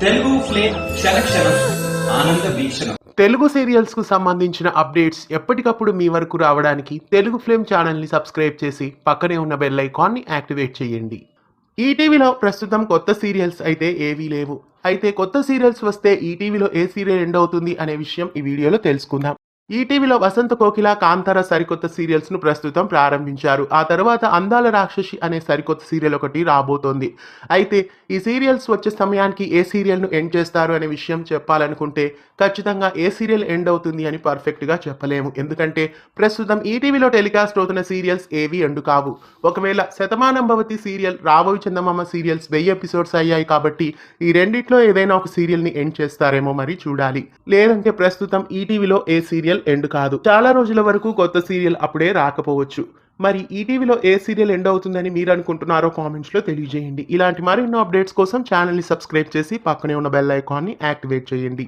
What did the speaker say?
Telugu flame క్షణక్షణం ఆనంద వీక్షణం. Telugu serials కు సంబంధించిన అప్డేట్స్ ఎప్పటికప్పుడు మీ వరకు రావడానికి తెలుగు ఫ్లేమ్ ఛానల్ ని సబ్స్క్రైబ్ చేసి పక్కనే ఉన్న బెల్ ఐకాన్ ని యాక్టివేట్ చేయండి. ఈటీవీలో ప్రస్తుతం కొత్త సీరియల్స్ అయితే ఏవీ లేవు. అయితే కొత్త సీరియల్స్ వస్తే ఈటీవీలో ఏ సీరియల్ ఎండ్ అవుతుంది అనే విషయం ఈ వీడియోలో తెలుసుకుందాం. ఈటీవీలో వసంత కోకిల, కాంతార సరికొత్త సీరియల్స్ ను ప్రస్తుతం ప్రారంభించారు. ఆ తర్వాత అందాల రాక్షసి అనే సరికొత్త సీరియల్ ఒకటి రాబోతోంది. అయితే ఈ సీరియల్స్ వచ్చే సమయానికి ఏ సీరియల్ ను ఎండ్ చేస్తారు అనే విషయం చెప్పాలనుకుంటే ఖచ్చితంగా ఏ సీరియల్ ఎండ్ అవుతుంది అని పర్ఫెక్ట్ గా చెప్పలేము. ఎందుకంటే ప్రస్తుతం ఈటీవీలో టెలికాస్ట్ అవుతున్న సీరియల్స్ ఏవి ఎండ్ కావు. ఒకవేళ శతమానం భవతి సీరియల్, రాబోయి చందమామ సీరియల్స్ 1000 ఎపిసోడ్స్ అయ్యాయి కాబట్టి ఈ రెండిట్లో ఏదైనా ఒక సీరియల్ ని ఎండ్ చేస్తారేమో మరి చూడాలి. లేదంటే ప్రస్తుతం ఈటీవీలో ఏ సీరియల్ ఎండ్ కాదు. చాలా రోజుల వరకు కొత్త సీరియల్ అప్పుడే రాకపోవచ్చు. మరి ఈటీవీలో ఏ సీరియల్ ఎండ్ అవుతుందని మీరు అనుకుంటున్నారో కామెంట్స్ లో తెలియజేయండి. ఇలాంటి మరెన్నో అప్డేట్స్ కోసం ఛానల్ ని సబ్స్క్రైబ్ చేసి పక్కనే ఉన్న బెల్ ఐకాన్ ని యాక్టివేట్ చేయండి.